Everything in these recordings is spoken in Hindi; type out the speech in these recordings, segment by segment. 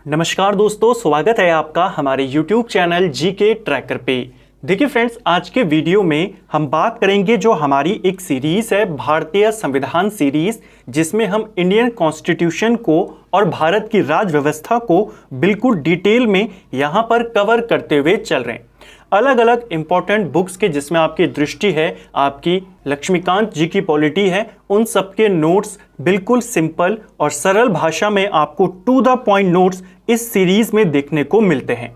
नमस्कार दोस्तों, स्वागत है आपका हमारे YouTube चैनल जीके ट्रैकर पे। देखिए फ्रेंड्स, आज के वीडियो में हम बात करेंगे जो हमारी एक सीरीज़ है भारतीय संविधान सीरीज़, जिसमें हम इंडियन कॉन्स्टिट्यूशन को और भारत की राज व्यवस्था को बिल्कुल डिटेल में यहाँ पर कवर करते हुए चल रहे हैं। अलग अलग इंपॉर्टेंट बुक्स के जिसमें आपकी दृष्टि है, आपकी लक्ष्मीकांत जी की पॉलिटी है, उन सब के नोट्स बिल्कुल सिंपल और सरल भाषा में आपको टू द पॉइंट नोट्स इस सीरीज में देखने को मिलते हैं।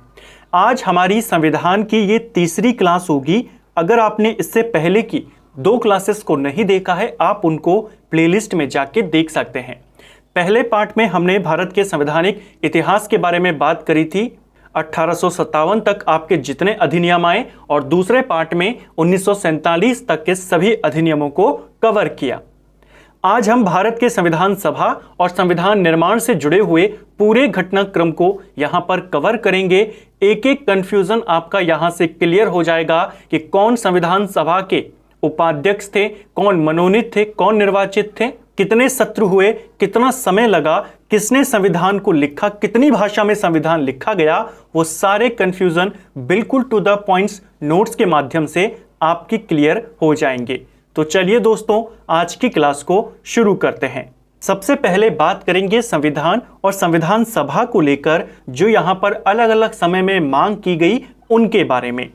आज हमारी संविधान की ये तीसरी क्लास होगी। अगर आपने इससे पहले की 2 क्लासेस को नहीं देखा है, आप उनको प्लेलिस्ट में जाके देख सकते हैं। पहले पार्ट में हमने भारत के संवैधानिक इतिहास के बारे में बात करी थी, 1857 तक आपके जितने अधिनियम आए, और दूसरे पार्ट में 1947 तक के सभी अधिनियमों को कवर किया। आज हम भारत के संविधान सभा और संविधान निर्माण से जुड़े हुए पूरे घटनाक्रम को यहां पर कवर करेंगे। एक एक कंफ्यूजन आपका यहां से क्लियर हो जाएगा कि कौन संविधान सभा के उपाध्यक्ष थे, कौन मनोनीत थे, कौन निर्वाचित थे, कितने सत्र हुए, कितना समय लगा, किसने संविधान को लिखा, कितनी भाषा में संविधान लिखा गया। वो सारे कंफ्यूजन बिल्कुल टू द पॉइंट्स नोट्स के माध्यम से आपकी क्लियर हो जाएंगे। तो चलिए दोस्तों, आज की क्लास को शुरू करते हैं। सबसे पहले बात करेंगे संविधान और संविधान सभा को लेकर जो यहाँ पर अलग अलग समय में मांग की गई उनके बारे में।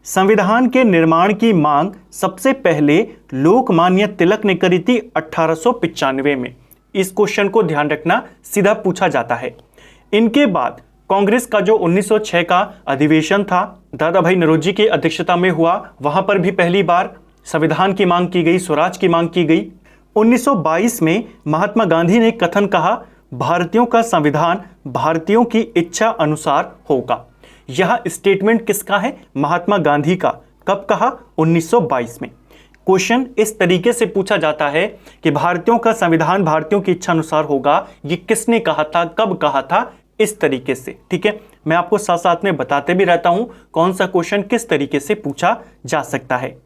संविधान के निर्माण की मांग सबसे पहले लोकमान्य तिलक ने करी थी 1895 में। इस क्वेश्चन को ध्यान रखना, सीधा पूछा जाता है। इनके बाद कांग्रेस का जो 1906 का अधिवेशन था, दादा भाई नौरोजी की अध्यक्षता में हुआ, वहां पर भी पहली बार संविधान की मांग की गई, स्वराज की मांग की गई। 1922 में महात्मा गांधी ने कथन कहा, भारतीयों का संविधान भारतीयों की इच्छा अनुसार होगा। यह स्टेटमेंट किसका है? महात्मा गांधी का। कब कहा? 1922 में। क्वेश्चन इस तरीके से पूछा जाता है कि भारतीयों का संविधान भारतीयों की इच्छा अनुसार होगा, ये किसने कहा था, कब कहा था, इस तरीके से। ठीक है, मैं आपको साथ साथ में बताते भी रहता हूं कौन सा क्वेश्चन किस तरीके से पूछा जा सकता है।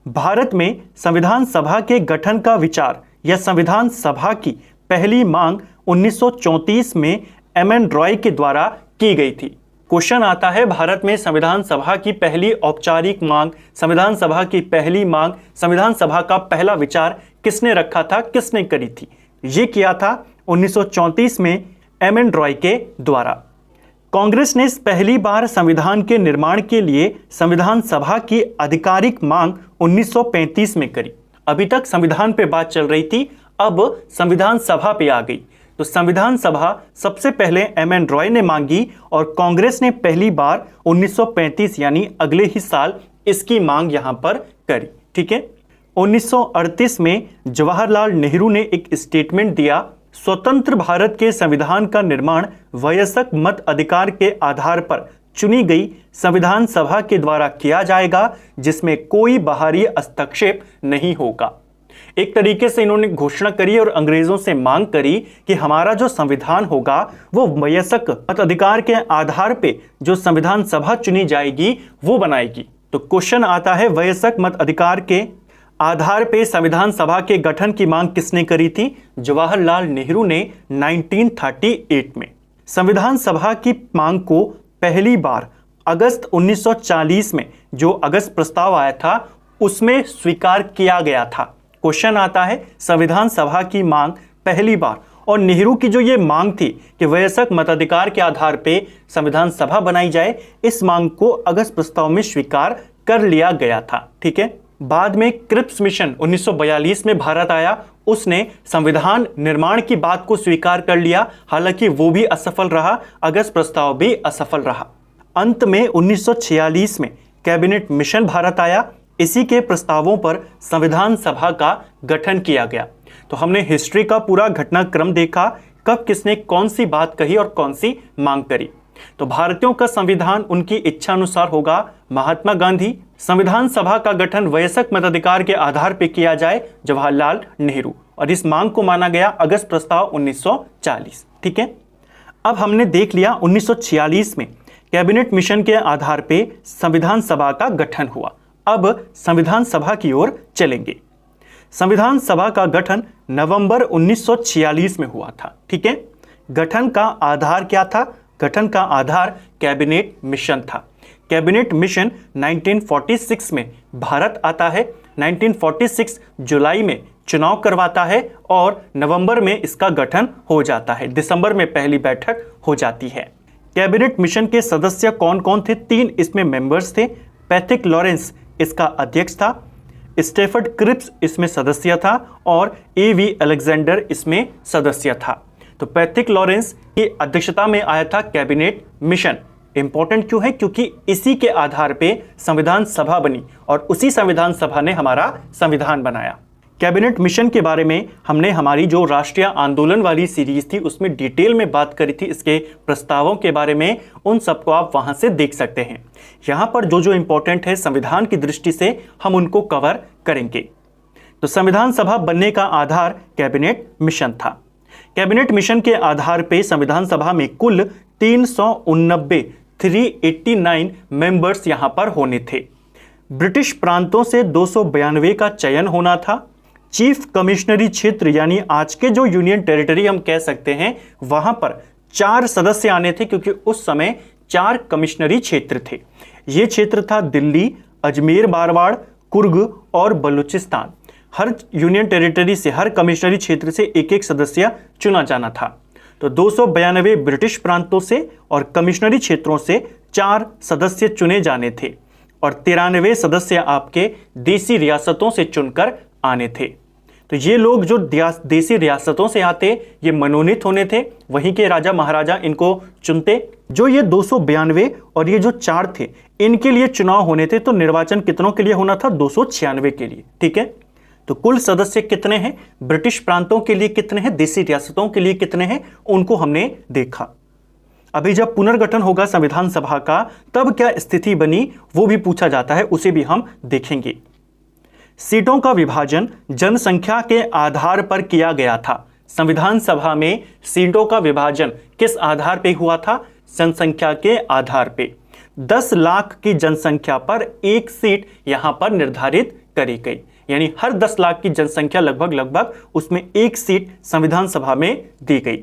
भारत में संविधान सभा के गठन का विचार या संविधान सभा की पहली मांग 1934 में एम.एन. रॉय के द्वारा की गई थी। क्वेश्चन आता है, भारत में संविधान सभा की पहली औपचारिक मांग, संविधान सभा की पहली मांग, संविधान सभा का पहला विचार किसने रखा था, किसने करी थी? ये किया था 1934 में एम.एन. रॉय के द्वारा। कांग्रेस ने पहली बार संविधान के निर्माण के लिए संविधान सभा की आधिकारिक मांग 1935 में करी। अभी तक संविधान पे बात चल रही थी, अब संविधान सभा पे आ गई। तो संविधान सभा सबसे पहले एम.एन. रॉय ने मांगी और कांग्रेस ने पहली बार 1935 यानी अगले ही साल इसकी मांग यहां पर करी। ठीक है, 1938 में जवाहरलाल नेहरू ने एक स्टेटमेंट दिया, स्वतंत्र भारत के संविधान का निर्माण वयस्क मत अधिकार के आधार पर चुनी गई संविधान सभा के द्वारा किया जाएगा, जिसमें कोई बाहरी हस्तक्षेप नहीं होगा। एक तरीके से इन्होंने घोषणा करी और अंग्रेजों से मांग करी कि हमारा जो संविधान होगा वो वयस्क मत अधिकार के आधार पे जो संविधान सभा चुनी जाएगी वो बनाएगी। तो क्वेश्चन आता है, वयस्क मत अधिकार के आधार पे संविधान सभा के गठन की मांग किसने करी थी? जवाहरलाल नेहरू ने 1938 में। संविधान सभा की मांग को पहली बार अगस्त 1940 में जो अगस्त प्रस्ताव आया था उसमें स्वीकार किया गया था। क्वेश्चन आता है, संविधान सभा की मांग पहली बार, और नेहरू की जो ये मांग थी कि वयस्क मताधिकार के आधार पे संविधान सभा बनाई जाए, इस मांग को अगस्त प्रस्ताव में स्वीकार कर लिया गया था। ठीक है, बाद में क्रिप्स मिशन 1942 में भारत आया, उसने संविधान निर्माण की बात को स्वीकार कर लिया, हालांकि वो भी असफल रहा, अगस्त प्रस्ताव भी असफल रहा। अंत में 1946 में कैबिनेट मिशन भारत आया, इसी के प्रस्तावों पर संविधान सभा का गठन किया गया। तो हमने हिस्ट्री का पूरा घटनाक्रम देखा, कब किसने कौन सी बात कही और कौन सी मांग करी। तो भारतीयों का संविधान उनकी इच्छा अनुसार होगा, महात्मा गांधी। संविधान सभा का गठन वयस्क मताधिकार के आधार पर किया जाए, जवाहरलाल नेहरू। और इस मांग को माना गया अगस्त प्रस्ताव 1940। ठीक है, अब हमने देख लिया 1946 में कैबिनेट मिशन के आधार पर संविधान सभा का गठन हुआ। अब संविधान सभा की ओर चलेंगे। संविधान सभा का गठन नवंबर 1946 में हुआ था। ठीक है, गठन का आधार क्या था? गठन का आधार कैबिनेट मिशन था। कैबिनेट मिशन 1946 में भारत आता है, 1946 जुलाई में चुनाव करवाता है और नवंबर में इसका गठन हो जाता है, दिसंबर में पहली बैठक हो जाती है। कैबिनेट मिशन के सदस्य कौन कौन थे? 3 इसमें मेंबर्स थे। पैथिक लॉरेंस इसका अध्यक्ष था, स्टेफर्ड क्रिप्स इसमें सदस्य था और A.V. अलेक्जेंडर इसमें सदस्य था। तो पैथिक लॉरेंस की अध्यक्षता में आया था कैबिनेट मिशन। इंपॉर्टेंट क्यों है? क्योंकि इसी के आधार पे संविधान सभा बनी और उसी संविधान सभा ने हमारा संविधान बनाया। कैबिनेट मिशन के बारे में हमने हमारी जो राष्ट्रीय आंदोलन वाली सीरीज थी उसमें डिटेल में बात करी थी, इसके प्रस्तावों के बारे में, उन सबको आप वहां से देख सकते हैं। यहां पर जो जो इंपॉर्टेंट है संविधान की दृष्टि से हम उनको कवर करेंगे। तो संविधान सभा बनने का आधार कैबिनेट मिशन था। कैबिनेट मिशन के आधार पर संविधान सभा में कुल 389 मेंबर्स यहां पर होने थे। ब्रिटिश प्रांतों से 292 का चयन होना था। चीफ कमिश्नरी क्षेत्र यानी आज के जो यूनियन टेरिटरी हम कह सकते हैं वहां पर 4 सदस्य आने थे, क्योंकि उस समय 4 कमिश्नरी क्षेत्र थे। यह क्षेत्र था दिल्ली, अजमेर, बारवाड़, कुर्ग और बलूचिस्तान। हर यूनियन टेरिटरी से, हर कमिश्नरी क्षेत्र से एक एक सदस्य चुना जाना था। तो 292 ब्रिटिश प्रांतों से और कमिश्नरी क्षेत्रों से 4 सदस्य चुने जाने थे और 93 सदस्य आपके देसी रियासतों से चुनकर आने थे। तो ये लोग जो देसी रियासतों से आते ये मनोनीत होने थे, वहीं के राजा महाराजा इनको चुनते। जो ये 292 और ये जो 4 थे इनके लिए चुनाव होने थे, तो निर्वाचन कितनों के लिए होना था? 296 के लिए। ठीक है, तो कुल सदस्य कितने हैं? ब्रिटिश प्रांतों के लिए कितने हैं, देसी रियासतों के लिए कितने हैं, उनको हमने देखा। अभी जब पुनर्गठन होगा संविधान सभा का तब क्या स्थिति बनी वो भी पूछा जाता है, उसे भी हम देखेंगे। सीटों का विभाजन जनसंख्या के आधार पर किया गया था। संविधान सभा में सीटों का विभाजन किस आधार पर हुआ था? जनसंख्या के आधार पे। 10 लाख की जनसंख्या पर एक सीट यहां पर निर्धारित करी गई, यानी हर 10 लाख की जनसंख्या लगभग उसमें एक सीट संविधान सभा में दी गई।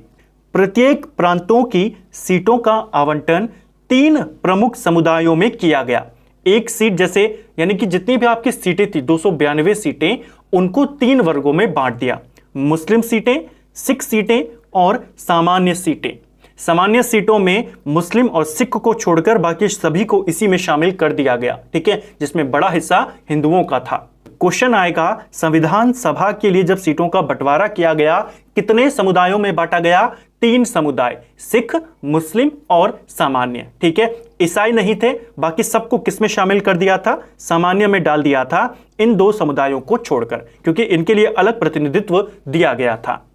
प्रत्येक प्रांतों की सीटों का आवंटन 3 प्रमुख समुदायों में किया गया। एक सीट जैसे, यानी कि जितनी भी आपकी सीटें थी 292 सीटें, उनको 3 वर्गों में बांट दिया। मुस्लिम सीटें, सिख सीटें और सामान्य सीटें। सामान्य सीटों में मुस्लिम और सिख को छोड़कर बाकी सभी को इसी में शामिल कर दिया गया। ठीक है, जिसमें बड़ा हिस्सा हिंदुओं का था। क्वेश्चन आएगा संविधान सभा के लिए जब सीटों का बंटवारा किया गया कितने समुदायों में बांटा गया? 3 समुदाय, सिख, मुस्लिम और सामान्य। ठीक है, ईसाई नहीं थे, बाकी सबको किसमें शामिल कर दिया था? सामान्य में डाल दिया था, इन 2 समुदायों को छोड़कर, क्योंकि इनके लिए अलग प्रतिनिधित्व दिया गया था।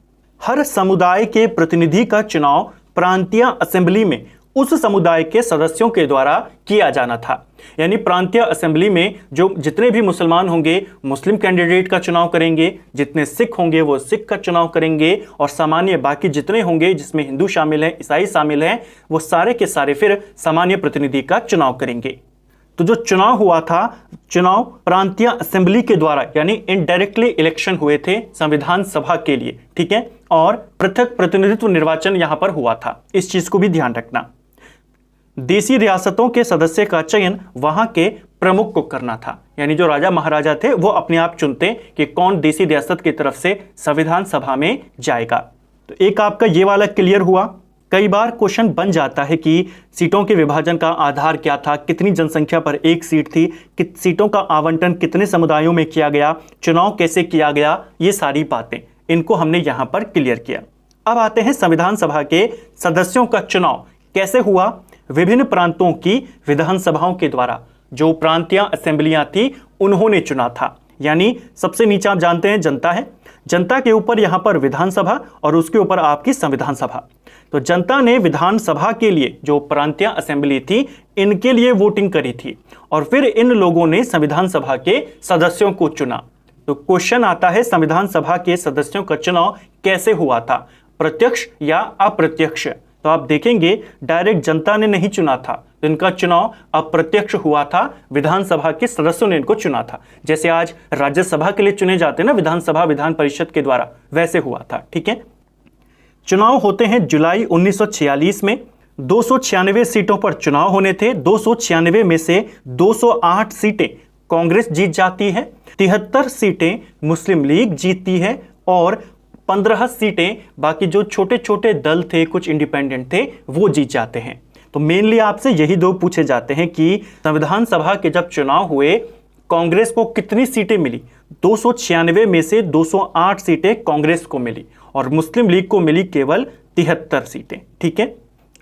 हर समुदाय के प्रतिनिधि का चुनाव प्रांतीय असेंबली में उस समुदाय के सदस्यों के द्वारा किया जाना था। यानी प्रांतीय असेंबली में जो जितने भी मुसलमान होंगे मुस्लिम कैंडिडेट का चुनाव करेंगे, जितने सिख होंगे वो सिख का चुनाव करेंगे, और सामान्य बाकी जितने होंगे जिसमें हिंदू शामिल हैं, ईसाई शामिल हैं, वो सारे के सारे फिर सामान्य प्रतिनिधि का चुनाव करेंगे। तो जो चुनाव हुआ था, चुनाव प्रांतीय असेंबली के द्वारा यानी इनडायरेक्टली इलेक्शन हुए थे संविधान सभा के लिए। ठीक है, और पृथक प्रतिनिधित्व निर्वाचन यहां पर हुआ था, इस चीज को भी ध्यान रखना। देसी रियासतों के सदस्य का चयन वहां के प्रमुख को करना था, यानी जो राजा महाराजा थे वो अपने आप चुनते कि कौन देसी रियासत की तरफ से संविधान सभा में जाएगा। तो एक आपका ये वाला क्लियर हुआ। कई बार क्वेश्चन बन जाता है कि सीटों के विभाजन का आधार क्या था, कितनी जनसंख्या पर एक सीट थी, सीटों का आवंटन कितने समुदायों में किया गया, चुनाव कैसे किया गया, ये सारी बातें इनको हमने यहां पर क्लियर किया। अब आते हैं संविधान सभा के सदस्यों का चुनाव कैसे हुआ। विभिन्न प्रांतों की विधानसभाओं के द्वारा जो प्रांतीय असेंबलियां थी उन्होंने चुना था। यानी सबसे नीचे आप जानते हैं जनता है, जनता के ऊपर यहां पर विधानसभा और उसके ऊपर आपकी संविधान सभा। तो जनता ने विधानसभा के लिए जो प्रांतीय असेंबली थी इनके लिए वोटिंग करी थी और फिर इन लोगों ने संविधान सभा के सदस्यों को चुना। तो क्वेश्चन आता है संविधान सभा के सदस्यों का चुनाव कैसे हुआ था, प्रत्यक्ष या अप्रत्यक्ष। तो आप देखेंगे डायरेक्ट जनता ने नहीं चुना था, तो इनका चुनाव अप्रत्यक्ष हुआ था, विधानसभा के सदस्यों ने इनको चुना था। जैसे आज राज्यसभा के लिए चुने जाते हैं ना विधानसभा विधान परिषद के द्वारा, वैसे हुआ था। ठीक है, चुनाव होते हैं जुलाई 1946 में। 296 सीटों पर चुनाव होने थे। 296 में से 208 सीटें कांग्रेस जीत जाती है, 73 सीटें मुस्लिम लीग जीतती है और 15 सीटें बाकी जो छोटे छोटे दल थे, कुछ इंडिपेंडेंट थे, वो जीत जाते हैं। तो मेनली आपसे यही दो पूछे जाते हैं कि संविधान सभा के जब चुनाव हुए कांग्रेस को कितनी सीटें मिली। 296 में से 208 सीटें कांग्रेस को मिली और मुस्लिम लीग को मिली केवल 73 सीटें। ठीक है,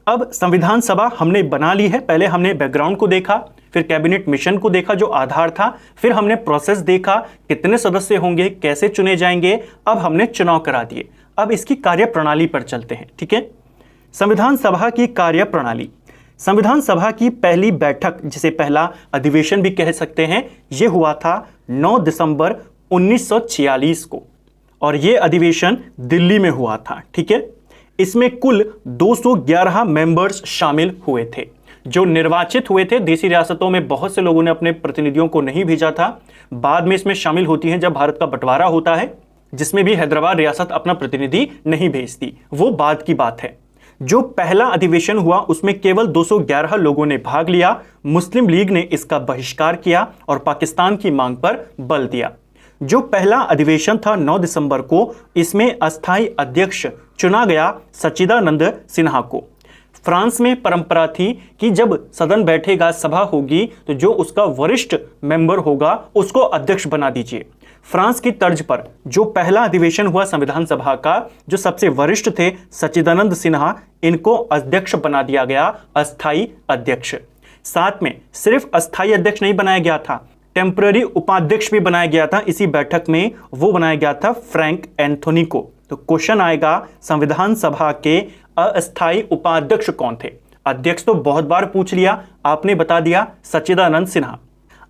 अब संविधान सभा हमने बना ली है। पहले हमने बैकग्राउंड को देखा, फिर कैबिनेट मिशन को देखा जो आधार था, फिर हमने प्रोसेस देखा कितने सदस्य होंगे, कैसे चुने जाएंगे। अब हमने चुनाव करा दिए। अब इसकी कार्यप्रणाली पर चलते हैं। ठीक है, संविधान सभा की कार्यप्रणाली। संविधान सभा की पहली बैठक, जिसे पहला अधिवेशन भी कह सकते हैं, यह हुआ था 9 दिसंबर 1946 को और यह अधिवेशन दिल्ली में हुआ था। ठीक है, इसमें कुल 211 मेंबर्स शामिल हुए थे जो निर्वाचित हुए थे। देशी रियासतों में बहुत से लोगों ने अपने प्रतिनिधियों को नहीं भेजा था, बाद में इसमें शामिल होती हैं जब भारत का बंटवारा होता है, जिसमें भी हैदराबाद रियासत अपना प्रतिनिधि नहीं भेजती, वो बाद की बात है। जो पहला अधिवेशन हुआ उसमें केवल 211 लोगों ने भाग लिया। मुस्लिम लीग ने इसका बहिष्कार किया और पाकिस्तान की मांग पर बल दिया। जो पहला अधिवेशन था 9 दिसंबर को, इसमें अस्थायी अध्यक्ष चुना गया सच्चिदानंद सिन्हा को। फ्रांस में परंपरा थी कि जब सदन बैठेगा, सभा होगी, तो जो उसका वरिष्ठ मेंबर होगा उसको अध्यक्ष बना दीजिए। फ्रांस की तर्ज पर जो पहला अधिवेशन हुआ संविधान सभा का, जो सबसे वरिष्ठ थे सच्चिदानंद सिन्हा, इनको अध्यक्ष बना दिया गया, अस्थायी अध्यक्ष। साथ में सिर्फ अस्थायी अध्यक्ष नहीं बनाया गया था, टेम्पररी उपाध्यक्ष भी बनाया गया था। इसी बैठक में वो बनाया गया था फ्रैंक एंथोनी को। तो क्वेश्चन आएगा, संविधान सभा के अस्थायी उपाध्यक्ष कौन थे? अध्यक्ष तो बहुत बार पूछ लिया, आपने बता दिया सच्चिदानंद सिन्हा।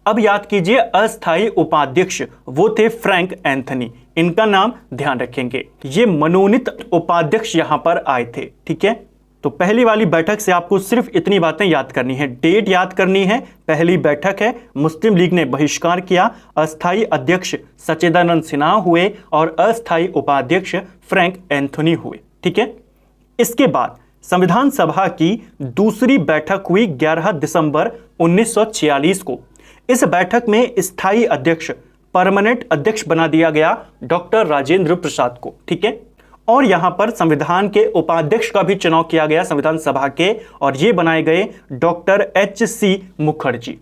अब याद कीजिए, अस्थायी उपाध्यक्ष वो थे फ्रैंक एंथनी। इनका नाम ध्यान रखेंगे, ये मनोनीत उपाध्यक्ष यहां पर आए थे। ठीक है, तो पहली वाली बैठक से आपको सिर्फ इतनी बातें याद करनी है, डेट याद करनी है। पहली बैठक है, मुस्लिम लीग ने बहिष्कार किया, अस्थायी अध्यक्ष सच्चिदानंद सिन्हा हुए और अस्थायी उपाध्यक्ष फ्रैंक एंथोनी हुए। ठीक है, इसके बाद संविधान सभा की दूसरी बैठक हुई 11 दिसंबर 1946 को। इस बैठक में स्थायी अध्यक्ष, परमानेंट अध्यक्ष बना दिया गया डॉक्टर राजेंद्र प्रसाद को। ठीक है, और यहां पर संविधान के उपाध्यक्ष का भी चुनाव किया गया संविधान सभा के, और ये बनाए गए डॉक्टर एच.सी. मुखर्जी।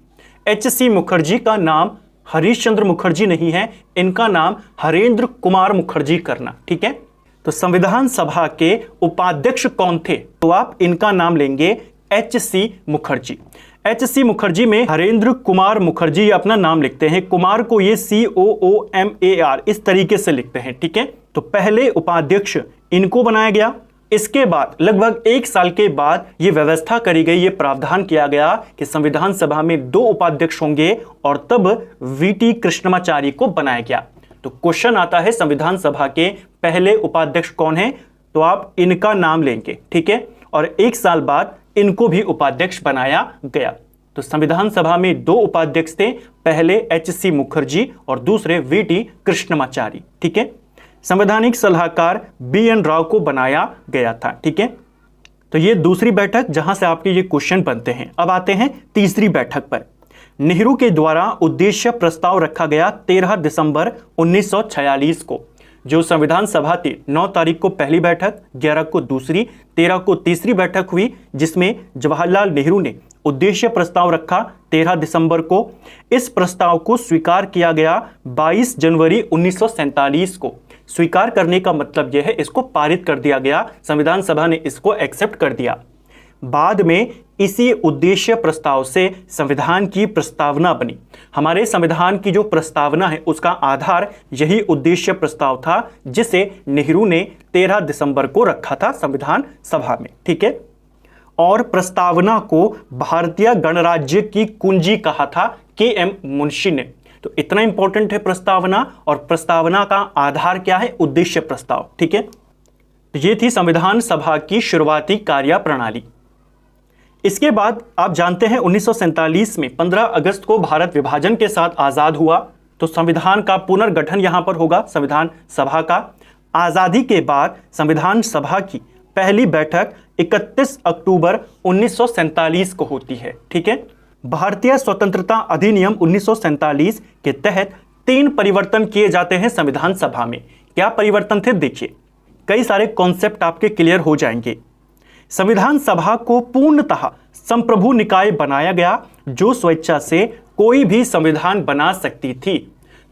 एच.सी. मुखर्जी का नाम हरीश चंद्र मुखर्जी नहीं है, इनका नाम हरेंद्र कुमार मुखर्जी करना। ठीक है, तो संविधान सभा के उपाध्यक्ष कौन थे? तो आप इनका नाम लेंगे एच.सी. मुखर्जी। एच.सी. मुखर्जी में हरेंद्र कुमार मुखर्जी अपना नाम लिखते हैं, कुमार को ये COOMAR इस तरीके से लिखते हैं। ठीक है, तो पहले उपाध्यक्ष इनको बनाया गया। इसके बाद लगभग 1 साल के बाद ये व्यवस्था करी गई, ये प्रावधान किया गया कि संविधान सभा में 2 उपाध्यक्ष होंगे और तब VT कृष्णमाचारी को बनाया गया। तो क्वेश्चन आता है, संविधान सभा के पहले उपाध्यक्ष कौन है? तो आप इनका नाम लेंगे। ठीक है, और 1 साल बाद इनको भी उपाध्यक्ष बनाया गया। तो संविधान सभा में 2 उपाध्यक्ष थे, पहले एच.सी. मुखर्जी और दूसरे VT कृष्णमाचारी। ठीक है, संवैधानिक सलाहकार B.N. राव को बनाया गया था। ठीक है, तो ये दूसरी बैठक जहां से आपके ये क्वेश्चन बनते हैं। अब आते हैं तीसरी बैठक पर। नेहरू के द्वारा उद्देश्य प्रस्ताव रखा गया 13 दिसंबर 1946 को। जो संविधान सभा थी, 9 तारीख को पहली बैठक, 11 को दूसरी, 13 को तीसरी बैठक हुई, जिसमें जवाहरलाल नेहरू ने उद्देश्य प्रस्ताव रखा 13 दिसंबर को। इस प्रस्ताव को स्वीकार किया गया 22 जनवरी 1947 को। स्वीकार करने का मतलब यह है, इसको पारित कर दिया गया, संविधान सभा ने इसको एक्सेप्ट कर दिया। बाद में इसी उद्देश्य प्रस्ताव से संविधान की प्रस्तावना बनी। हमारे संविधान की जो प्रस्तावना है उसका आधार यही उद्देश्य प्रस्ताव था, जिसे नेहरू ने 13 दिसंबर को रखा था संविधान सभा में। ठीक है, और प्रस्तावना को भारतीय गणराज्य की कुंजी कहा था K.M. मुंशी ने। तो इतना इंपॉर्टेंट है प्रस्तावना, और प्रस्तावना का आधार क्या है? उद्देश्य प्रस्ताव। ठीक है, तो ये थी संविधान सभा की शुरुआती कार्यप्रणाली। इसके बाद आप जानते हैं 1947 में 15 अगस्त को भारत विभाजन के साथ आजाद हुआ। तो संविधान का पुनर्गठन यहां पर होगा संविधान सभा का। आज़ादी के बाद संविधान सभा की पहली बैठक 31 अक्टूबर 1947 को होती है। ठीक है, भारतीय स्वतंत्रता अधिनियम 1947 के तहत 3 परिवर्तन किए जाते हैं संविधान सभा में। क्या परिवर्तन थे, देखिए, कई सारे कॉन्सेप्ट आपके क्लियर हो जाएंगे। संविधान सभा को पूर्णतः संप्रभु निकाय बनाया गया, जो स्वेच्छा से कोई भी संविधान बना सकती थी।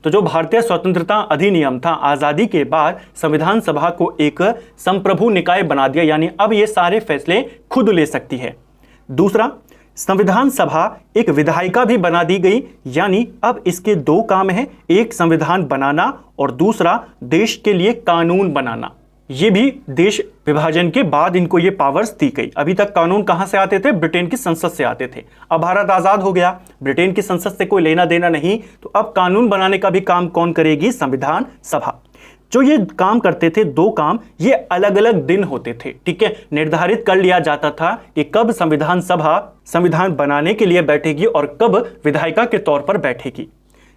तो जो भारतीय स्वतंत्रता अधिनियम था, आज़ादी के बाद संविधान सभा को एक संप्रभु निकाय बना दिया, यानी अब ये सारे फैसले खुद ले सकती है। दूसरा, संविधान सभा एक विधायिका भी बना दी गई, यानी अब इसके 2 काम हैं, एक संविधान बनाना और दूसरा देश के लिए कानून बनाना। ये भी देश विभाजन के बाद इनको ये पावर्स दी गई। अभी तक कानून कहां से आते थे, ब्रिटेन की संसद से आते थे। अब भारत आजाद हो गया, ब्रिटेन की संसद से कोई लेना देना नहीं, तो अब कानून बनाने का भी काम कौन करेगी, संविधान सभा। जो ये काम करते थे, 2 काम, ये अलग अलग दिन होते थे। ठीक है, निर्धारित कर लिया जाता था कि कब संविधान सभा संविधान बनाने के लिए बैठेगी और कब विधायिका के तौर पर बैठेगी।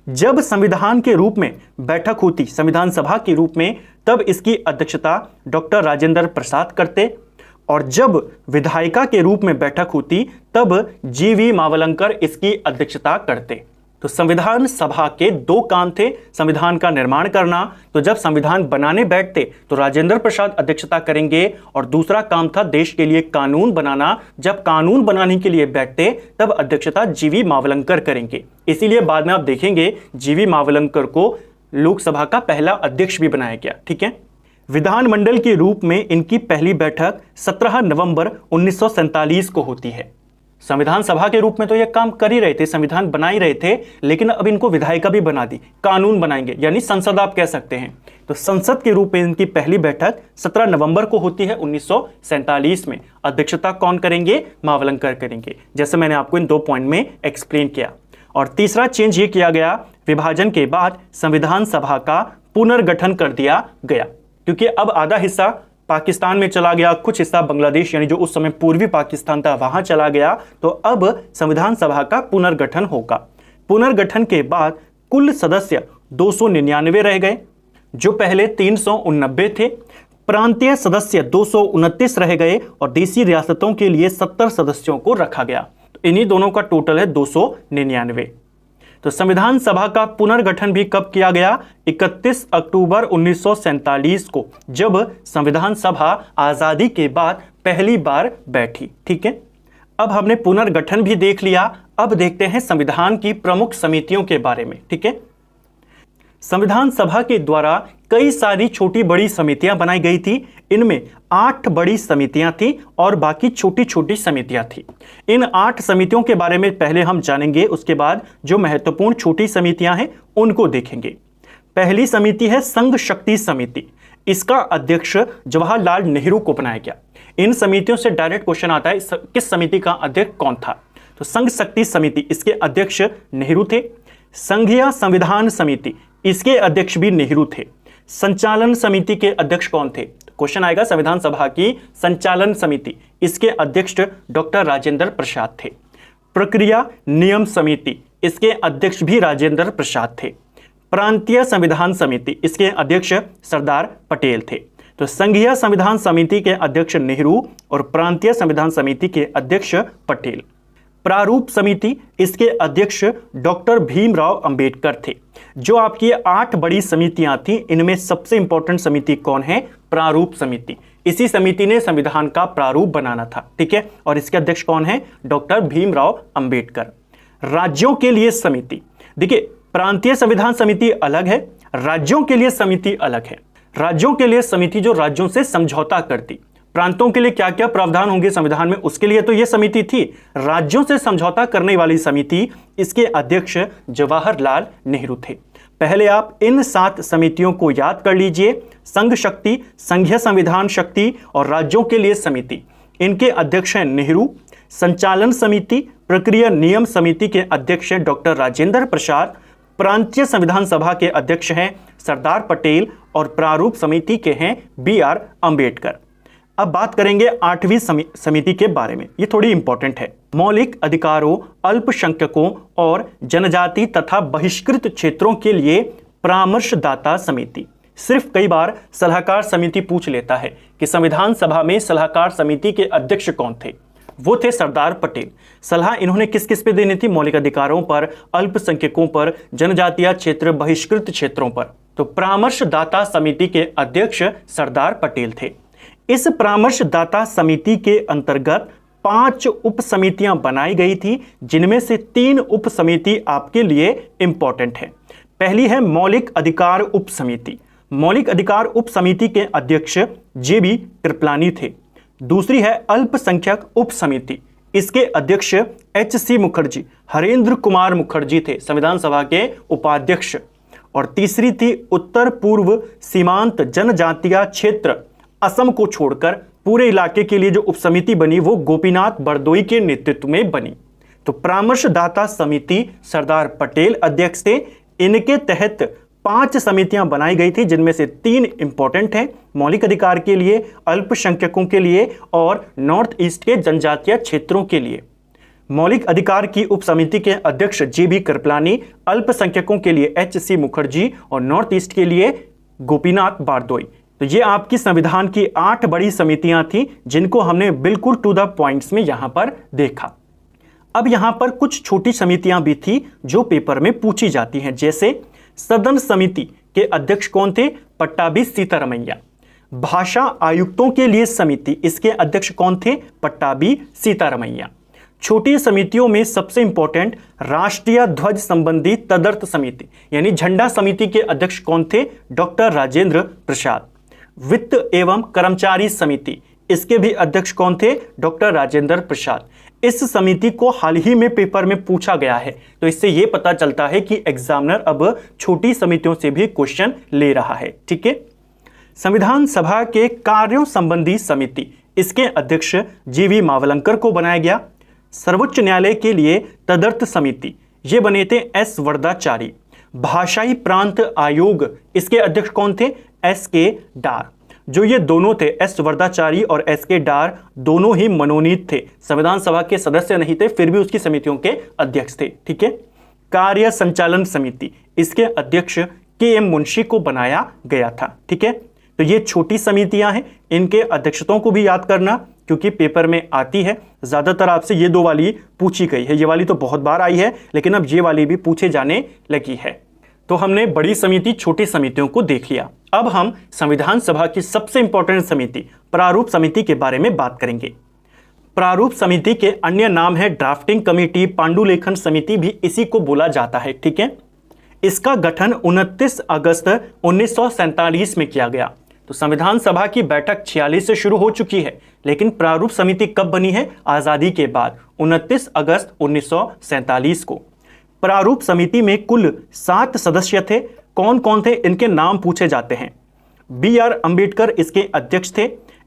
जब संविधान के रूप में बैठक होती, संविधान सभा के रूप में, तब इसकी अध्यक्षता डॉक्टर राजेंद्र प्रसाद करते, और जब विधायिका के रूप में बैठक होती तब जीवी मावलंकर इसकी अध्यक्षता करते। तो संविधान सभा के 2 काम थे, संविधान का निर्माण करना, तो जब संविधान बनाने बैठते तो राजेंद्र प्रसाद अध्यक्षता करेंगे, और दूसरा काम था देश के लिए कानून बनाना। जब कानून बनाने के लिए बैठते तब अध्यक्षता जीवी मावलंकर करेंगे। इसीलिए बाद में आप देखेंगे जीवी मावलंकर को लोकसभा का पहला अध्यक्ष भी बनाया गया। ठीक है, विधानमंडल के रूप में इनकी पहली बैठक 17 नवंबर 1947 को होती है। संविधान सभा के रूप में तो ये काम कर ही रहे थे, संविधान बना ही रहे थे, लेकिन अब इनको विधायिका भी बना दी, कानून बनाएंगे, यानी संसद आप कह सकते हैं। तो संसद के रूप में इनकी पहली बैठक 17 नवंबर को होती है 1947 में। अध्यक्षता कौन करेंगे, मावलंकर करेंगे, जैसे मैंने आपको इन 2 पॉइंट में एक्सप्लेन किया। और तीसरा चेंज ये किया गया, विभाजन के बाद संविधान सभा का पुनर्गठन कर दिया गया, क्योंकि अब आधा हिस्सा पाकिस्तान में चला गया, कुछ हिस्सा बांग्लादेश यानी जो उस समय पूर्वी पाकिस्तान था वहां चला गया, तो अब संविधान सभा का पुनर्गठन होगा। पुनर्गठन के बाद कुल सदस्य 299 रह गए, जो पहले 389 थे। प्रांतीय सदस्य 229 रह गए और देसी रियासतों के लिए 70 सदस्यों को रखा गया। तो इन्हीं दोनों का टोटल है 299। तो संविधान सभा का पुनर्गठन भी कब किया गया, 31 अक्टूबर 1947 को, जब संविधान सभा आजादी के बाद पहली बार बैठी। ठीक है, अब हमने पुनर्गठन भी देख लिया, अब देखते हैं संविधान की प्रमुख समितियों के बारे में। ठीक है, संविधान सभा के द्वारा कई सारी छोटी बड़ी समितियां बनाई गई थी। इनमें 8 बड़ी समितियां थी और बाकी छोटी छोटी समितियां थी। इन 8 समितियों के बारे में पहले हम जानेंगे, उसके बाद जो महत्वपूर्ण छोटी समितियां हैं उनको देखेंगे। पहली समिति है संघ शक्ति समिति। इसका अध्यक्ष जवाहरलाल नेहरू को बनाया गया। इन समितियों से डायरेक्ट क्वेश्चन आता है, किस समिति का अध्यक्ष कौन था? तो संघ शक्ति समिति, इसके अध्यक्ष नेहरू थे। संघीय संविधान समिति, इसके अध्यक्ष भी नेहरू थे। संचालन समिति के अध्यक्ष कौन थे? क्वेश्चन आएगा संविधान सभा की संचालन समिति, इसके अध्यक्ष डॉक्टर राजेंद्र प्रसाद थे। प्रक्रिया नियम समिति, इसके अध्यक्ष भी राजेंद्र प्रसाद थे। प्रांतीय संविधान समिति, इसके अध्यक्ष सरदार पटेल थे। तो संघीय संविधान समिति के अध्यक्ष नेहरू और प्रांतीय संविधान समिति के अध्यक्ष पटेल। प्रारूप समिति, इसके अध्यक्ष डॉक्टर भीमराव अंबेडकर थे। जो आपकी 8 बड़ी समितियां थी, इनमें सबसे इंपॉर्टेंट समिति कौन है? प्रारूप समिति। इसी समिति ने संविधान का प्रारूप बनाना था। ठीक है, और इसके अध्यक्ष कौन है? डॉक्टर भीमराव अंबेडकर। राज्यों के लिए समिति, देखिए प्रांतीय संविधान समिति अलग है, राज्यों के लिए समिति अलग है। राज्यों के लिए समिति जो राज्यों से समझौता करती, प्रांतों के लिए क्या क्या प्रावधान होंगे संविधान में, उसके लिए तो यह समिति थी। राज्यों से समझौता करने वाली समिति, इसके अध्यक्ष जवाहरलाल नेहरू थे। पहले आप इन 7 समितियों को याद कर लीजिए। संघ शक्ति, संघीय संविधान शक्ति और राज्यों के लिए समिति, इनके अध्यक्ष हैं नेहरू। संचालन समिति, प्रक्रिया नियम समिति के अध्यक्ष हैं डॉक्टर राजेंद्र प्रसाद। प्रांतीय संविधान सभा के अध्यक्ष हैं सरदार पटेल और प्रारूप समिति के हैं BR अंबेडकर। अब बात करेंगे 8वीं समिति के बारे में, ये थोड़ी इंपॉर्टेंट है। मौलिक अधिकारों, अल्पसंख्यकों और जनजाति तथा बहिष्कृत क्षेत्रों के लिए परामर्शदाता समिति, सिर्फ कई बार सलाहकार समिति पूछ लेता है कि संविधान सभा में सलाहकार समिति के अध्यक्ष कौन थे। वो थे सरदार पटेल। सलाह इन्होंने किस किस पे देनी थी? मौलिक अधिकारों पर, अल्पसंख्यकों पर, जनजातीय क्षेत्र, बहिष्कृत क्षेत्रों पर। तो परामर्शदाता समिति के अध्यक्ष सरदार पटेल थे। इस परामर्शदाता समिति के अंतर्गत 5 उप समितियां बनाई गई थी, जिनमें से 3 उप समिति आपके लिए इंपॉर्टेंट है। पहली है मौलिक अधिकार उप समिति। मौलिक अधिकार उप समिति के अध्यक्ष जेबी कृपलानी थे। दूसरी है अल्पसंख्यक उप समिति, इसके अध्यक्ष एच.सी. मुखर्जी, हरेंद्र कुमार मुखर्जी थे, संविधान सभा के उपाध्यक्ष। और तीसरी थी उत्तर पूर्व सीमांत जनजातीय क्षेत्र, असम को छोड़कर पूरे इलाके के लिए जो उपसमिति बनी वो गोपीनाथ बरदोई के नेतृत्व में बनी। तो परामर्शदाता समिति सरदार पटेल अध्यक्ष थे। इनके तहत 5 समितियां बनाई गई थी, जिनमें से 3 इंपॉर्टेंट हैं, मौलिक अधिकार के लिए, अल्पसंख्यकों के लिए और नॉर्थ ईस्ट के जनजातीय क्षेत्रों के लिए। मौलिक अधिकार की उप समिति के अध्यक्ष जेबी कृपलानी, अल्पसंख्यकों के लिए एच.सी. मुखर्जी और नॉर्थ ईस्ट के लिए गोपीनाथ बारदोई। तो ये आपकी संविधान की 8 बड़ी समितियां थी, जिनको हमने बिल्कुल टू द पॉइंट्स में यहां पर देखा। अब यहां पर कुछ छोटी समितियां भी थी जो पेपर में पूछी जाती हैं, जैसे सदन समिति के अध्यक्ष कौन थे? पट्टाभी सीतारमैया। भाषा आयुक्तों के लिए समिति, इसके अध्यक्ष कौन थे? पट्टाभी सीतारमैया। छोटी समितियों में सबसे इंपॉर्टेंट राष्ट्रीय ध्वज संबंधी तदर्थ समिति यानी झंडा समिति के अध्यक्ष कौन थे? डॉक्टर राजेंद्र प्रसाद। वित्त एवं कर्मचारी समिति, इसके भी अध्यक्ष कौन थे? डॉक्टर राजेंद्र प्रसाद। इस समिति को हाल ही में पेपर में पूछा गया है, तो इससे यह पता चलता है कि एग्जामिनर अब छोटी समितियों से भी क्वेश्चन ले रहा है। ठीक है। संविधान सभा के कार्यों संबंधी समिति, इसके अध्यक्ष जीवी मावलंकर को बनाया गया। सर्वोच्च न्यायालय के लिए तदर्थ समिति, ये बने थे एस वरदाचारी। भाषाई प्रांत आयोग, इसके अध्यक्ष कौन थे? एस.के. डार। जो ये दोनों थे, एस वरदाचारी और एस.के. डार, दोनों ही मनोनीत थे, संविधान सभा के सदस्य नहीं थे, फिर भी उसकी समितियों के अध्यक्ष थे। ठीक है। कार्य संचालन समिति, इसके अध्यक्ष के.एम. मुंशी को बनाया गया था। ठीक है। तो ये छोटी समितियां हैं, इनके अध्यक्षताओं को भी याद करना, क्योंकि पेपर में आती है। ज्यादातर आपसे ये 2 वाली पूछी गई है, ये वाली तो बहुत बार आई है, लेकिन अब ये वाली भी पूछे जाने लगी है। तो हमने बड़ी समिति, छोटी समितियों को देख लिया। अब हम संविधान सभा की सबसे इंपॉर्टेंट समिति प्रारूप समिति के बारे में बात करेंगे। प्रारूप समिति के अन्य नाम है ड्राफ्टिंग कमेटी, पांडुलेखन समिति भी इसी को बोला जाता है। ठीक है। इसका गठन 29 अगस्त 1947 में किया गया। तो संविधान सभा की बैठक 46 से शुरू हो चुकी है, लेकिन प्रारूप समिति कब बनी है? आजादी के बाद, 29 अगस्त 1947 को। प्रारूप समिति में कुल 7 सदस्य थे। कौन कौन थे? इनके नाम पूछे जाते हैं। बी.आर. अंबेडकर इसके अध्यक्ष थे।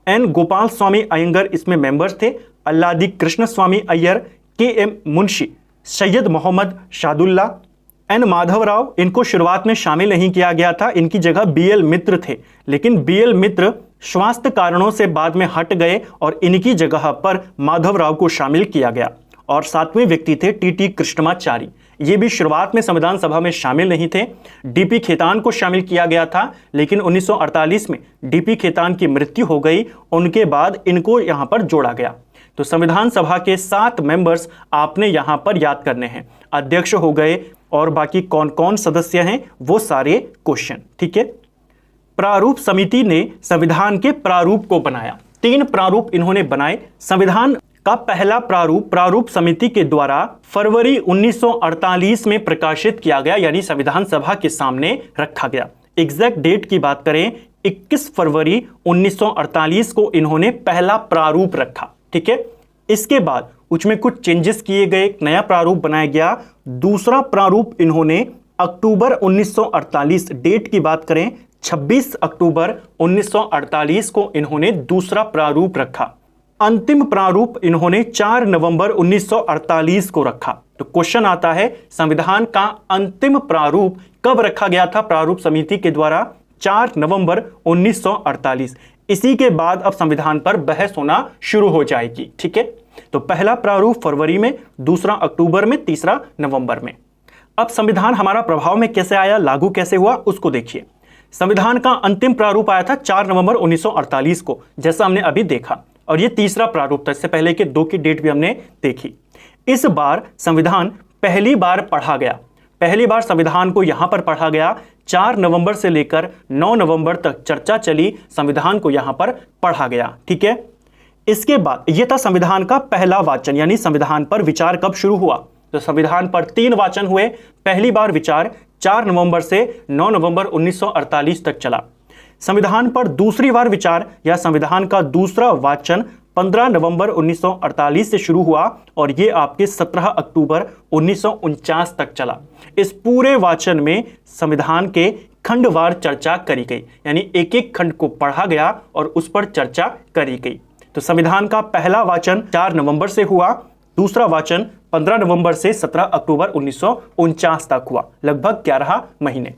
एन. गोपाल स्वामी अयंगर इसमें मेंबर्स थे। अल्लादी कृष्ण स्वामी अय्यर, के.एम. मुंशी, सैयद मोहम्मद शादुल्ला, एन. माधवराव, इनको शुरुआत में शामिल नहीं किया गया था, इनकी जगह बी.एल. मित्र थे, लेकिन बी.एल. मित्र स्वास्थ्य कारणों से बाद में हट गए और इनकी जगह पर माधवराव को शामिल किया गया। और 7वें व्यक्ति थे टी.टी. कृष्णमाचारी, ये भी शुरुआत में संविधान सभा में शामिल नहीं थे। डी.पी. खेतान को शामिल किया गया था, लेकिन 1948 में डी.पी. खेतान की मृत्यु हो गई, उनके बाद इनको यहां पर जोड़ा गया। तो संविधान सभा के 7 मेंबर्स आपने यहां पर याद करने हैं। अध्यक्ष हो गए और बाकी कौन कौन सदस्य हैं वो सारे क्वेश्चन। ठीक है। प्रारूप समिति ने संविधान के प्रारूप को बनाया। 3 प्रारूप इन्होंने बनाए। संविधान का पहला प्रारूप समिति के द्वारा फरवरी 1948 में प्रकाशित किया गया, यानी संविधान सभा के सामने रखा गया। एग्जैक्ट डेट की बात करें, 21 फरवरी 1948 को इन्होंने पहला प्रारूप रखा। ठीक है। इसके बाद उसमें कुछ चेंजेस किए गए, एक नया प्रारूप बनाया गया। दूसरा प्रारूप इन्होंने अक्टूबर 1948, डेट की बात करें 26 अक्टूबर 1948 को इन्होंने दूसरा प्रारूप रखा। अंतिम प्रारूप इन्होंने 4 नवंबर 1948 को रखा। तो क्वेश्चन आता है, संविधान का अंतिम प्रारूप कब रखा गया था प्रारूप समिति के द्वारा? 4 नवंबर 1948। इसी के बाद अब संविधान पर बहस होना शुरू हो जाएगी। ठीक है। तो पहला प्रारूप फरवरी में, दूसरा अक्टूबर में, तीसरा नवंबर में। अब संविधान हमारा प्रभाव में कैसे आया, लागू कैसे हुआ, उसको देखिए। संविधान का अंतिम प्रारूप आया था 4 नवंबर 1948 को, जैसा हमने अभी देखा, और ये तीसरा प्रारूप था। इससे पहले के 2 की डेट भी हमने देखी। इस बार संविधान पहली बार पढ़ा गया। पहली बार संविधान को यहां पर पढ़ा गया। 4 नवंबर से लेकर 9 नवंबर तक चर्चा चली, संविधान को यहां पर पढ़ा गया। ठीक है, इसके बाद यह था संविधान का पहला वाचन, यानी संविधान पर विचार कब शुरू हुआ। तो संविधान पर 3 वाचन हुए। पहली बार विचार 4 नवंबर से 9 नवंबर 1948 तक चला। संविधान पर दूसरी बार विचार या संविधान का दूसरा वाचन 15 नवंबर 1948 से शुरू हुआ और यह आपके 17 अक्टूबर 1949 तक चला। इस पूरे वाचन में संविधान के खंडवार चर्चा करी गई, यानी एक एक खंड को पढ़ा गया और उस पर चर्चा करी गई। तो संविधान का पहला वाचन 4 नवंबर से हुआ, दूसरा वाचन 15 नवंबर से 17 अक्टूबर 1949 तक हुआ, लगभग 11 महीने।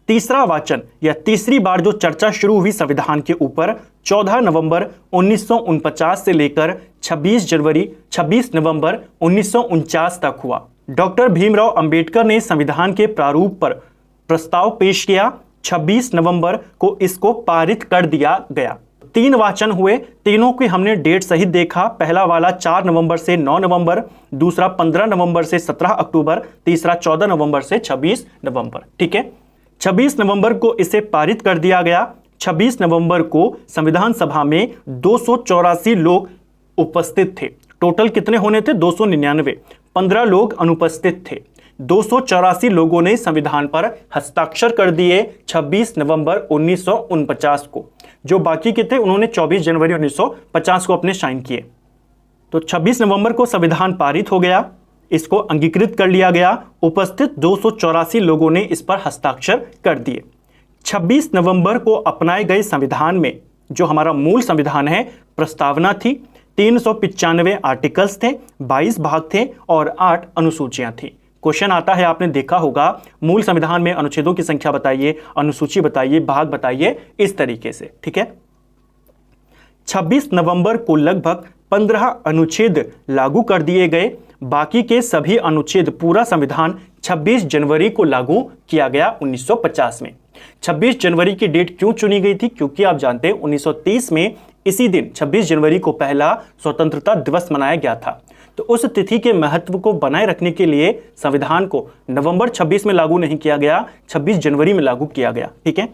तीसरा वाचन या तीसरी बार जो चर्चा शुरू हुई संविधान के ऊपर 14 नवंबर 1949 से लेकर 26 नवंबर 1949 तक हुआ। डॉक्टर भीमराव अंबेडकर ने संविधान के प्रारूप पर प्रस्ताव पेश किया। 26 नवंबर को इसको पारित कर दिया गया। 3 वाचन हुए, तीनों की हमने डेट सहित देखा। पहला वाला 4 नवंबर से 9 नवंबर, दूसरा 15 नवंबर से 17 अक्टूबर, तीसरा 14 नवंबर से 26 नवंबर। ठीक है, 26 नवंबर को इसे पारित कर दिया गया। 26 नवंबर को संविधान सभा में 284 लोग उपस्थित थे। टोटल कितने होने थे? 299। 15 लोग अनुपस्थित थे। 284 लोगों ने संविधान पर हस्ताक्षर कर दिए 26 नवंबर 1949 को। जो बाकी के थे उन्होंने 24 जनवरी 1950 को अपने साइन किए। तो 26 नवंबर को संविधान पारित हो गया, इसको अंगीकृत कर लिया गया। उपस्थित 284 लोगों ने इस पर हस्ताक्षर कर दिए। 26 नवंबर को अपनाए गए संविधान में जो हमारा मूल संविधान है, प्रस्तावना थी। 395 आर्टिकल्स थे, 22 भाग थे और 8 अनुसूचियां थी। क्वेश्चन आता है, आपने देखा होगा, मूल संविधान में अनुच्छेदों की संख्या बताइए, अनुसूची बताइए, भाग बताइए, इस तरीके से। ठीक है, 26 नवंबर को लगभग 15 अनुच्छेद लागू कर दिए गए। बाकी के सभी अनुच्छेद, पूरा संविधान 26 जनवरी को लागू किया गया 1950 में। 26 जनवरी की डेट क्यों चुनी गई थी? क्योंकि आप जानते हैं 1930 में इसी दिन 26 जनवरी को पहला स्वतंत्रता दिवस मनाया गया था। तो उस तिथि के महत्व को बनाए रखने के लिए संविधान को नवंबर 26 में लागू नहीं किया गया, 26 जनवरी में लागू किया गया। ठीक है,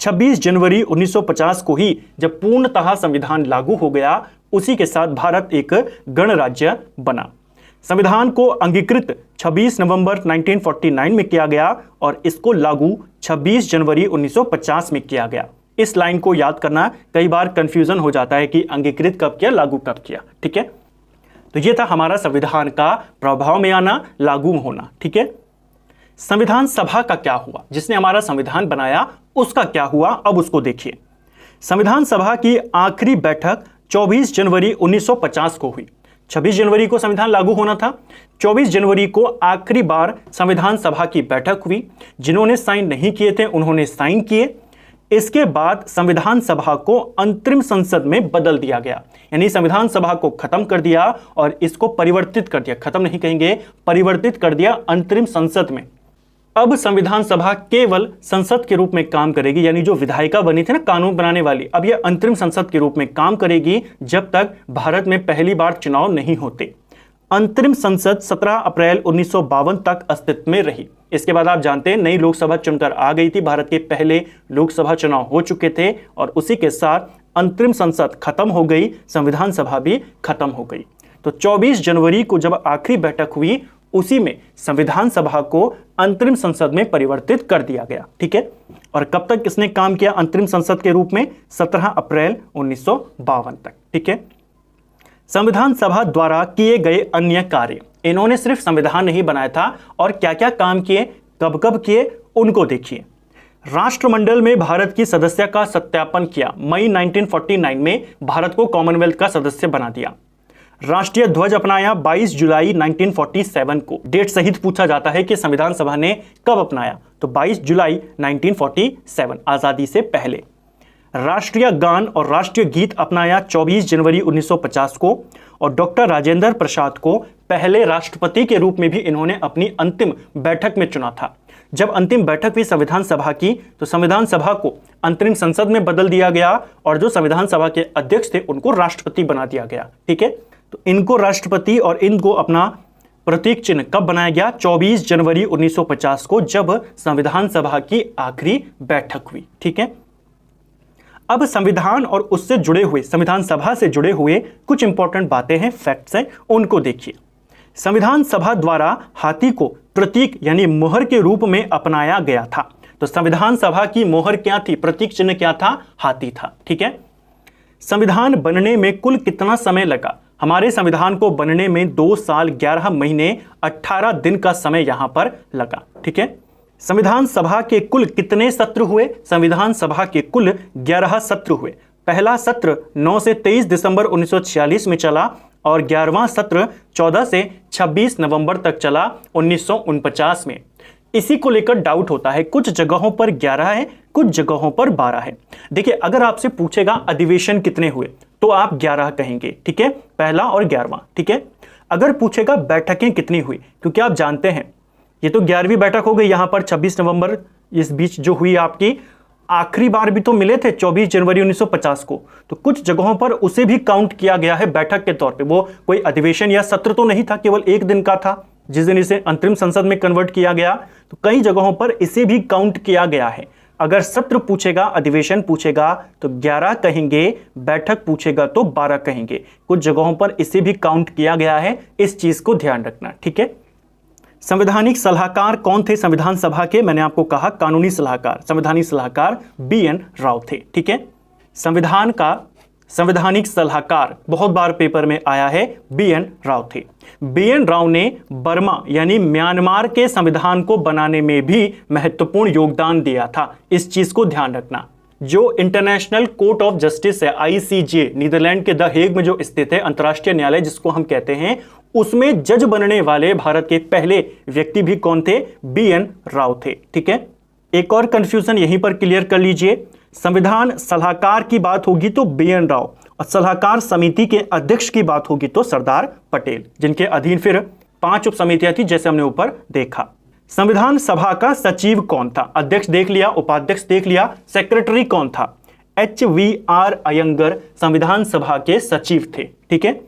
26 जनवरी 1950 को ही जब पूर्णतः संविधान लागू हो गया, उसी के साथ भारत एक गणराज्य बना। संविधान को अंगीकृत 26 नवंबर 1949 में किया गया और इसको लागू 26 जनवरी 1950 में किया गया। इस लाइन को याद करना, कई बार कंफ्यूजन हो जाता है कि अंगीकृत कब किया, लागू कब किया। ठीक है, तो यह था हमारा संविधान का प्रभाव में आना, लागू होना। ठीक है, संविधान सभा का क्या हुआ? जिसने हमारा संविधान बनाया उसका क्या हुआ, अब उसको देखिए। संविधान सभा की आखिरी बैठक 24 जनवरी 1950 को हुई। 26 जनवरी को संविधान लागू होना था। 24 जनवरी को आखिरी बार संविधान सभा की बैठक हुई। जिन्होंने साइन नहीं किए थे उन्होंने साइन किए। इसके बाद संविधान सभा को अंतरिम संसद में बदल दिया गया, यानी संविधान सभा को खत्म कर दिया और इसको परिवर्तित कर दिया, खत्म नहीं कहेंगे, परिवर्तित कर दिया अंतरिम संसद में। अब संविधान सभा केवल संसद के रूप में काम करेगी, यानी जो विधायिका बनी थी ना कानून बनाने वाली, अब यह अंतरिम संसद के रूप में काम करेगी जब तक भारत में पहली बार चुनाव नहीं होते। अंतरिम संसद 17 अप्रैल 1952 तक अस्तित्व में रही। इसके बाद आप जानते हैं नई लोकसभा चुनकर आ गई थी। भारत के पहले लोकसभा चुनाव हो चुके थे और उसी के साथ अंतरिम संसद खत्म हो गई, संविधान सभा भी खत्म हो गई। तो 24 जनवरी को जब आखिरी बैठक हुई, उसी में संविधान सभा को अंतरिम संसद में परिवर्तित कर दिया गया। ठीक है, और कब तक इसने काम किया अंतरिम संसद के रूप में? 17 अप्रैल 1952 तक। ठीक है, संविधान सभा द्वारा किए गए अन्य कार्य, इन्होंने सिर्फ संविधान नहीं बनाया था और क्या क्या काम किए, कब कब किए, उनको देखिए। राष्ट्रमंडल में भारत की सदस्यता का सत्यापन किया। मई 1949 में भारत को कॉमनवेल्थ का सदस्य बना दिया। राष्ट्रीय ध्वज अपनाया 22 जुलाई 1947 को। डेट सहित पूछा जाता है कि संविधान सभा ने कब अपनाया, तो 22 जुलाई 1947, आजादी से पहले। राष्ट्रीय गान और राष्ट्रीय गीत अपनाया 24 जनवरी 1950 को और डॉक्टर राजेंद्र प्रसाद को पहले राष्ट्रपति के रूप में भी इन्होंने अपनी अंतिम बैठक में चुना था। जब अंतिम बैठक हुई संविधान सभा की तो संविधान सभा को अंतरिम संसद में बदल दिया गया और जो संविधान सभा के अध्यक्ष थे उनको राष्ट्रपति बना दिया गया। ठीक है, तो इनको राष्ट्रपति और इनको अपना प्रतीक चिन्ह कब बनाया गया? 24 जनवरी 1950 को, जब संविधान सभा की आखिरी बैठक हुई। ठीक है, अब संविधान और उससे जुड़े हुए, संविधान सभा से जुड़े हुए कुछ इंपॉर्टेंट बातें हैं, फैक्ट्स हैं, उनको देखिए। संविधान सभा द्वारा हाथी को प्रतीक यानी मोहर के रूप में अपनाया गया था। तो संविधान सभा की मोहर क्या थी? प्रतीक चिन्ह क्या था? हाथी था। ठीक है, संविधान बनने में कुल कितना समय लगा? हमारे संविधान को बनने में 2 साल 11 महीने 18 दिन का समय यहां पर लगा। ठीक है, संविधान सभा के कुल कितने सत्र हुए? संविधान सभा के कुल 11 सत्र हुए। पहला सत्र 9 से 23 दिसंबर 1946 में चला और 11वां सत्र 14 से 26 नवंबर तक चला 1949 में। इसी को लेकर डाउट होता है, कुछ जगहों पर 11 है, कुछ जगहों पर 12 है। देखिए, अगर आपसे पूछेगा अधिवेशन कितने हुए तो आप 11 कहेंगे। ठीक है, पहला और 11वां। ठीक है, अगर पूछेगा बैठकें कितनी हुई, क्योंकि आप जानते हैं ये तो 11वीं बैठक हो गई, यहां पर 26 नवंबर इस बीच जो हुई आपकी, आखिरी बार भी तो मिले थे 24 जनवरी 1950 को, तो कुछ जगहों पर उसे भी काउंट किया गया है बैठक के तौर पे। वो कोई अधिवेशन या सत्र तो नहीं था, केवल एक दिन का था जिस दिन इसे अंतरिम संसद में कन्वर्ट किया गया। तो कई जगहों पर इसे भी काउंट किया गया है। अगर सत्र पूछेगा, अधिवेशन पूछेगा तो 11 कहेंगे, बैठक पूछेगा तो 12 कहेंगे। कुछ जगहों पर इसे भी काउंट किया गया है, इस चीज को ध्यान रखना। ठीक है, संवैधानिक सलाहकार कौन थे संविधान सभा के? मैंने आपको कहा कानूनी सलाहकार, संवैधानिक सलाहकार BN राव थे। ठीक है, संविधान का संवैधानिक सलाहकार बहुत बार पेपर में आया है, BN राव थे। BN राव ने बर्मा यानी म्यांमार के संविधान को बनाने में भी महत्वपूर्ण योगदान दिया था। इस चीज को ध्यान रखना। जो इंटरनेशनल कोर्ट ऑफ जस्टिस है ICJ, नीदरलैंड के द हेग में जो स्थित है, अंतर्राष्ट्रीय न्यायालय जिसको हम कहते हैं, उसमें जज बनने वाले भारत के पहले व्यक्ति भी कौन थे? BN राव थे। ठीक है, एक और कंफ्यूजन यहीं पर क्लियर कर लीजिए। संविधान सलाहकार की बात होगी तो BN राव, और सलाहकार समिति के अध्यक्ष की बात होगी तो सरदार पटेल, जिनके अधीन फिर 5 उप समितियां थी जैसे हमने ऊपर देखा। संविधान सभा का सचिव कौन था? अध्यक्ष देख लिया, उपाध्यक्ष देख लिया, सेक्रेटरी कौन था? HVR अयंगर संविधान सभा के सचिव थे। ठीक है,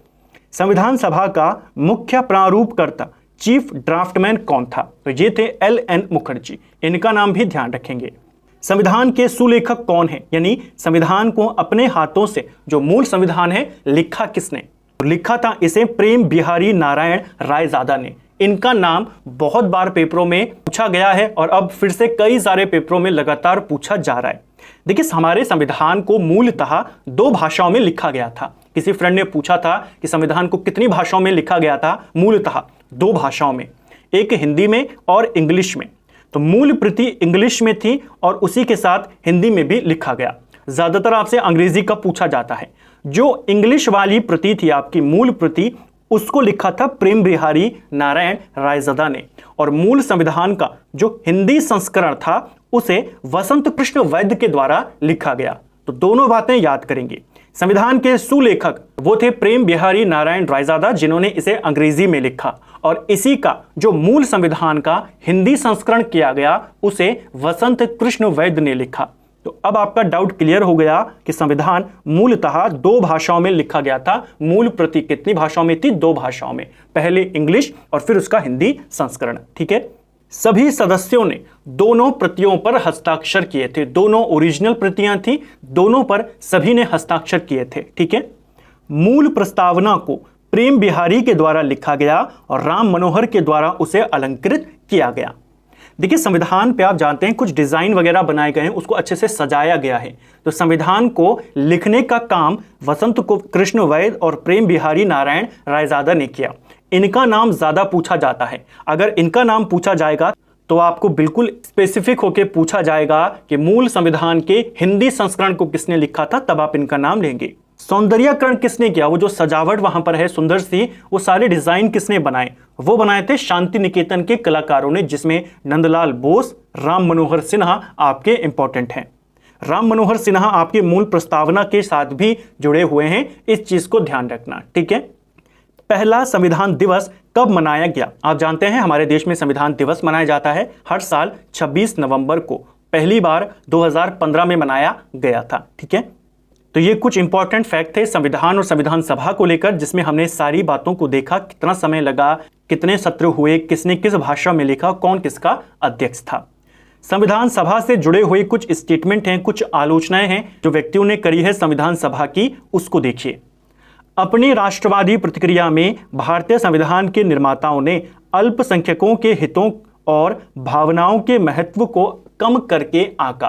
संविधान सभा का मुख्य प्रारूपकर्ता चीफ ड्राफ्टमैन कौन था? तो ये थे LN मुखर्जी, इनका नाम भी ध्यान रखेंगे। संविधान के सुलेखक कौन है? यानी संविधान को अपने हाथों से जो मूल संविधान है लिखा किसने? लिखा था इसे प्रेम बिहारी नारायण रायजादा ने। इनका नाम बहुत बार पेपरों में पूछा गया है और अब फिर से कई सारे पेपरों में लगातार पूछा जा रहा है। देखिए, हमारे संविधान को मूलतः 2 भाषाओं में लिखा गया था। किसी फ्रेंड ने पूछा था कि संविधान को कितनी भाषाओं में लिखा गया था? मूलतः 2 भाषाओं में, एक हिंदी में और इंग्लिश में। तो मूल प्रति इंग्लिश में थी और उसी के साथ हिंदी में भी लिखा गया। ज्यादातर आपसे अंग्रेजी का पूछा जाता है। जो इंग्लिश वाली प्रति थी आपकी मूल प्रति, उसको लिखा था प्रेम बिहारी नारायण रायजादा ने, और मूल संविधान का जो हिंदी संस्करण था उसे वसंत कृष्ण वैद्य के द्वारा लिखा गया। तो दोनों बातें याद करेंगे। संविधान के सुलेखक वो थे प्रेम बिहारी नारायण रायजादा, जिन्होंने इसे अंग्रेजी में लिखा, और इसी का जो मूल संविधान का हिंदी संस्करण किया गया उसे वसंत कृष्ण वैद्य ने लिखा। तो अब आपका डाउट क्लियर हो गया कि संविधान मूलतः 2 भाषाओं में लिखा गया था। मूल प्रति कितनी भाषाओं में थी? 2 भाषाओं में, पहले इंग्लिश और फिर उसका हिंदी संस्करण। ठीक है, सभी सदस्यों ने दोनों प्रतियों पर हस्ताक्षर किए थे। दोनों ओरिजिनल प्रतियां थी, दोनों पर सभी ने हस्ताक्षर किए थे। ठीक है, मूल प्रस्तावना को प्रेम बिहारी के द्वारा लिखा गया और राम मनोहर के द्वारा उसे अलंकृत किया गया। देखिए, संविधान पे आप जानते हैं कुछ डिजाइन वगैरह बनाए गए हैं, उसको अच्छे से सजाया गया है। तो संविधान को लिखने का काम वसंत कृष्ण वैद्य और प्रेम बिहारी नारायण रायजादा ने किया। इनका नाम ज्यादा पूछा जाता है। अगर इनका नाम पूछा जाएगा तो आपको बिल्कुल स्पेसिफिक होकर पूछा जाएगा कि मूल संविधान के हिंदी संस्करण को किसने लिखा था, तब आप इनका नाम लेंगे। सौंदर्यकरण किसने किया? वो जो सजावट वहां पर है सुंदर सी, वो सारे डिजाइन किसने बनाए? वो बनाए थे शांति निकेतन के कलाकारों ने, जिसमें नंदलाल बोस, राम मनोहर सिन्हा आपके इंपॉर्टेंट हैं। राम मनोहर सिन्हा आपके मूल प्रस्तावना के साथ भी जुड़े हुए हैं, इस चीज को ध्यान रखना। ठीक है, पहला संविधान दिवस कब मनाया गया? आप जानते हैं हमारे देश में संविधान दिवस मनाया जाता है हर साल 26 नवंबर को, पहली बार 2015 में मनाया गया था। ठीक है, तो ये कुछ इंपॉर्टेंट फैक्ट थे संविधान और संविधान सभा को लेकर, जिसमें हमने सारी बातों को देखा, कितना समय लगा, कितने सत्र हुए, किसने किस भाषा में लिखा, कौन किसका अध्यक्ष था। संविधान सभा से जुड़े हुए कुछ स्टेटमेंट हैं, कुछ आलोचनाएं हैं जो व्यक्तियों ने करी है संविधान सभा की, उसको देखिए। अपनी राष्ट्रवादी प्रतिक्रिया में भारतीय संविधान के निर्माताओं ने अल्पसंख्यकों के हितों और भावनाओं के महत्व को कम करके आंका।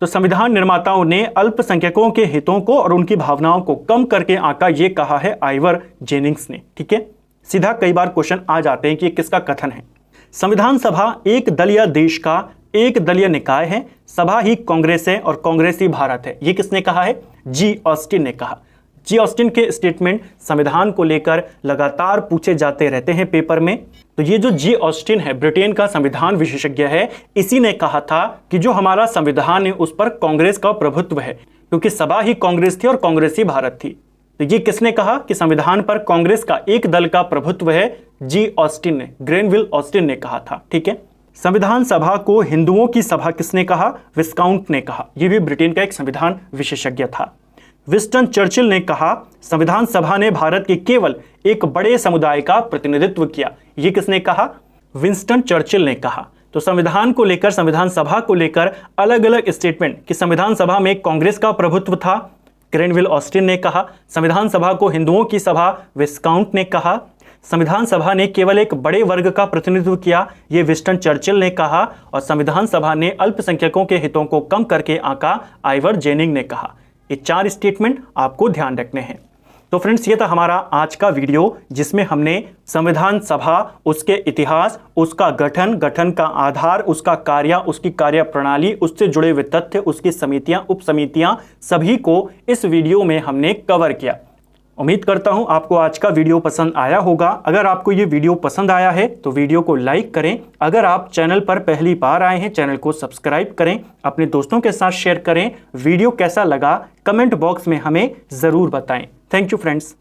तो संविधान निर्माताओं ने अल्पसंख्यकों के हितों को और उनकी भावनाओं को कम करके आंका, ये कहा है आइवर जेनिंग्स ने। ठीक है, सीधा कई बार क्वेश्चन आ जाते हैं कि किसका कथन है। संविधान सभा एक दलीय देश का एक दलीय निकाय है, सभा ही कांग्रेस है और कांग्रेस ही भारत है। ये किसने कहा है? जी ऑस्टिन ने कहा। जी ऑस्टिन के स्टेटमेंट संविधान को लेकर लगातार पूछे जाते रहते हैं पेपर में। तो ये जो जी ऑस्टिन है, ब्रिटेन का संविधान विशेषज्ञ है, इसी ने कहा था कि जो हमारा संविधान है उस पर कांग्रेस का प्रभुत्व है, क्योंकि सभा ही कांग्रेस थी और कांग्रेस ही भारत थी। तो ये किसने कहा कि संविधान पर कांग्रेस का एक दल का प्रभुत्व है? जी ऑस्टिन ने, ग्रेनविल ऑस्टिन ने कहा था। ठीक है, संविधान सभा को हिंदुओं की सभा किसने कहा? विस्काउंट ने कहा। यह भी ब्रिटेन का एक संविधान विशेषज्ञ था। विंस्टन चर्चिल ने कहा संविधान सभा ने भारत के केवल एक बड़े समुदाय का प्रतिनिधित्व किया। ये किसने कहा? विंस्टन चर्चिल ने कहा। तो संविधान को लेकर, संविधान सभा को लेकर अलग अलग स्टेटमेंट कि संविधान सभा में कांग्रेस का प्रभुत्व था, ग्रेनविल ऑस्टिन ने कहा। संविधान सभा को हिंदुओं की सभा, विस्काउंट ने कहा। संविधान सभा ने केवल एक बड़े वर्ग का प्रतिनिधित्व किया, ये विंस्टन चर्चिल ने कहा। और संविधान सभा ने अल्पसंख्यकों के हितों को कम करके आंका, आइवर जेनिंग ने कहा। ये 4 स्टेटमेंट आपको ध्यान रखने हैं। तो फ्रेंड्स, ये था हमारा आज का वीडियो, जिसमें हमने संविधान सभा, उसके इतिहास, उसका गठन, गठन का आधार, उसका कार्य, उसकी कार्यप्रणाली, उससे जुड़े हुए तथ्य, उसकी समितियां, उपसमितियां, सभी को इस वीडियो में हमने कवर किया। उम्मीद करता हूं आपको आज का वीडियो पसंद आया होगा। अगर आपको ये वीडियो पसंद आया है तो वीडियो को लाइक करें। अगर आप चैनल पर पहली बार आए हैं, चैनल को सब्सक्राइब करें, अपने दोस्तों के साथ शेयर करें। वीडियो कैसा लगा कमेंट बॉक्स में हमें ज़रूर बताएं। Thank you friends.